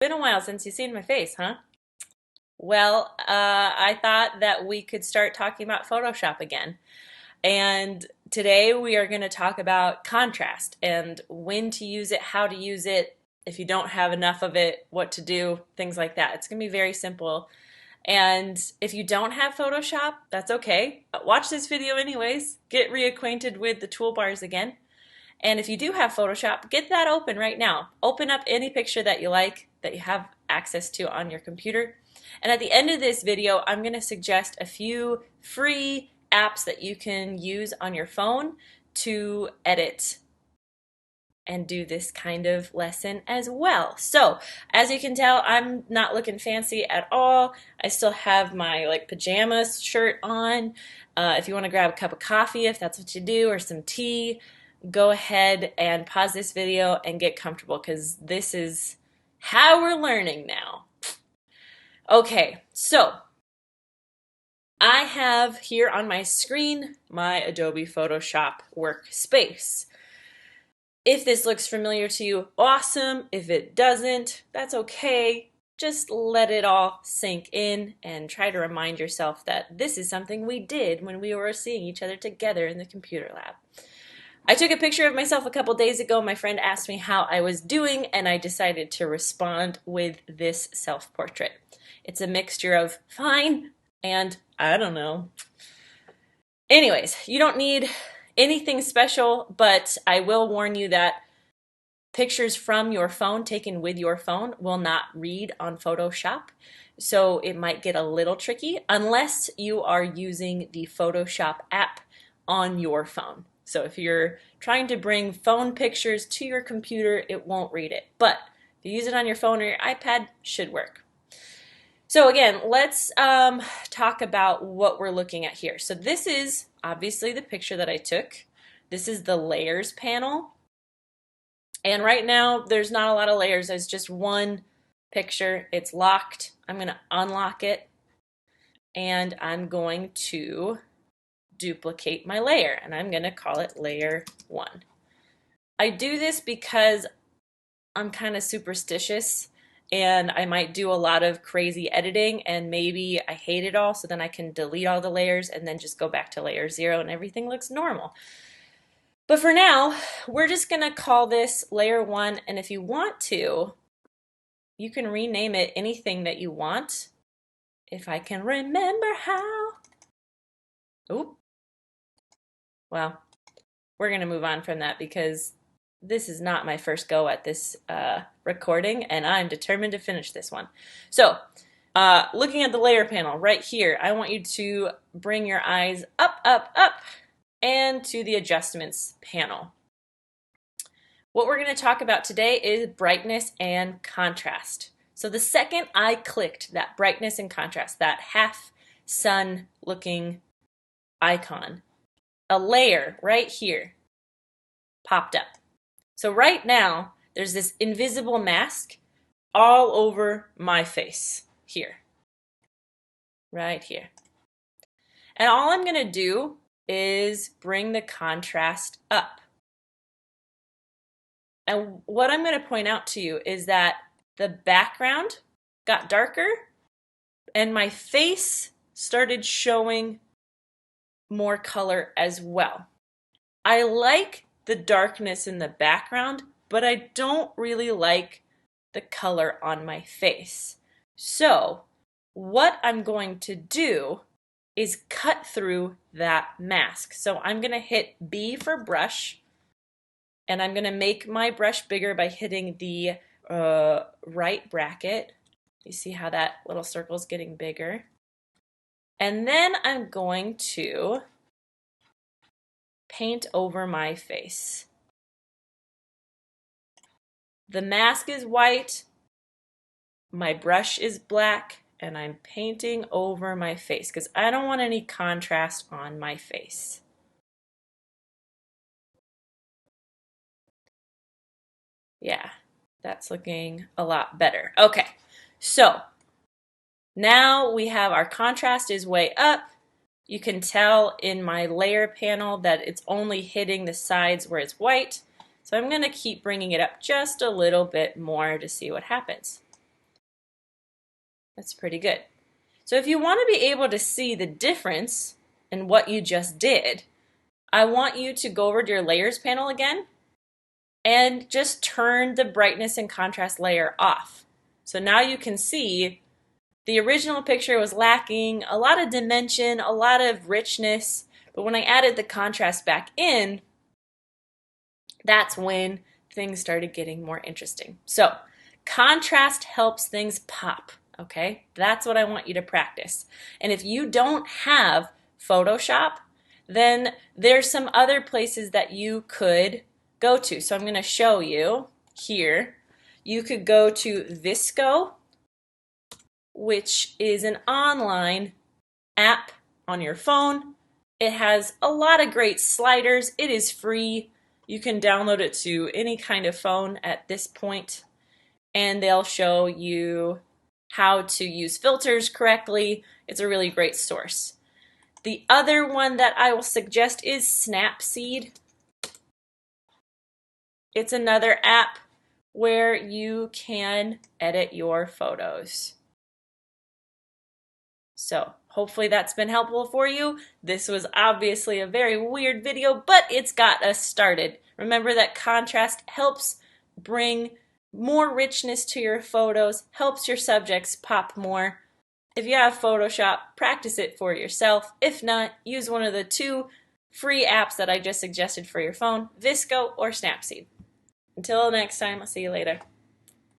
been a while since you've seen my face, huh? Well, I thought that we could start talking about Photoshop again. And today we are going to talk about contrast and when to use it, how to use it, if you don't have enough of it, what to do, things like that. It's going to be very simple. And if you don't have Photoshop, that's okay. Watch this video anyways. Get reacquainted with the toolbars again. And if you do have Photoshop, get that open right now. Open up any picture that you like, that you have access to on your computer. And at the end of this video, I'm going to suggest a few free apps that you can use on your phone to edit and do this kind of lesson as well. So, as you can tell, I'm not looking fancy at all. I still have my pajamas shirt on. If you want to grab a cup of coffee, if that's what you do, or some tea, go ahead and pause this video and get comfortable because this is how we're learning now. Okay, so I have here on my screen my Adobe Photoshop Workspace. If this looks familiar to you, awesome. If it doesn't, that's okay. Just let it all sink in and try to remind yourself that this is something we did when we were seeing each other together in the computer lab. I took a picture of myself a couple days ago. My friend asked me how I was doing, and I decided to respond with this self-portrait. It's a mixture of fine and I don't know. Anyways, you don't need anything special, but I will warn you that pictures from your phone taken with your phone will not read on Photoshop. So it might get a little tricky unless you are using the Photoshop app on your phone. So if you're trying to bring phone pictures to your computer, it won't read it. But if you use it on your phone or your iPad, should work. So again, let's talk about what we're looking at here. So this is obviously the picture that I took. This is the layers panel. And right now, there's not a lot of layers. There's just one picture. It's locked. I'm going to unlock it. And I'm going to duplicate my layer. And I'm going to call it layer 1. I do this because I'm kind of superstitious. And I might do a lot of crazy editing and maybe I hate it all, so then I can delete all the layers and then just go back to layer 0 and everything looks normal. But for now, we're just going to call this layer 1, and if you want to, you can rename it anything that you want. If I can remember how. Oop. Well, we're going to move on from that because this is not my first go at this recording, and I'm determined to finish this one. So, looking at the layer panel right here, I want you to bring your eyes up, up, up, and to the adjustments panel. What we're going to talk about today is brightness and contrast. So the second I clicked that brightness and contrast, that half sun looking icon, a layer right here popped up. So right now, there's this invisible mask all over my face here, right here. And all I'm going to do is bring the contrast up. And what I'm going to point out to you is that the background got darker and my face started showing more color as well. I like the darkness in the background, but I don't really like the color on my face. So what I'm going to do is cut through that mask. So I'm going to hit B for brush, and I'm going to make my brush bigger by hitting the right bracket. You see how that little circle is getting bigger. And then I'm going to paint over my face. The mask is white, my brush is black, and I'm painting over my face because I don't want any contrast on my face. Yeah, that's looking a lot better. Okay, so now we have our contrast is way up. You can tell in my layer panel that it's only hitting the sides where it's white. So I'm going to keep bringing it up just a little bit more to see what happens. That's pretty good. So if you want to be able to see the difference in what you just did, I want you to go over to your layers panel again and just turn the brightness and contrast layer off. So now you can see the original picture was lacking a lot of dimension, a lot of richness, but when I added the contrast back in, that's when things started getting more interesting. So contrast helps things pop, okay? That's what I want you to practice. And if you don't have Photoshop, then there's some other places that you could go to. So I'm going to show you here. You could go to Visco, which is an online app on your phone. It has a lot of great sliders. It is free. You can download it to any kind of phone at this point, and they'll show you how to use filters correctly. It's a really great source. The other one that I will suggest is Snapseed. It's another app where you can edit your photos. So hopefully that's been helpful for you. This was obviously a very weird video, but it's got us started. Remember that contrast helps bring more richness to your photos, helps your subjects pop more. If you have Photoshop, practice it for yourself. If not, use one of the two free apps that I just suggested for your phone, Visco or Snapseed. Until next time, I'll see you later.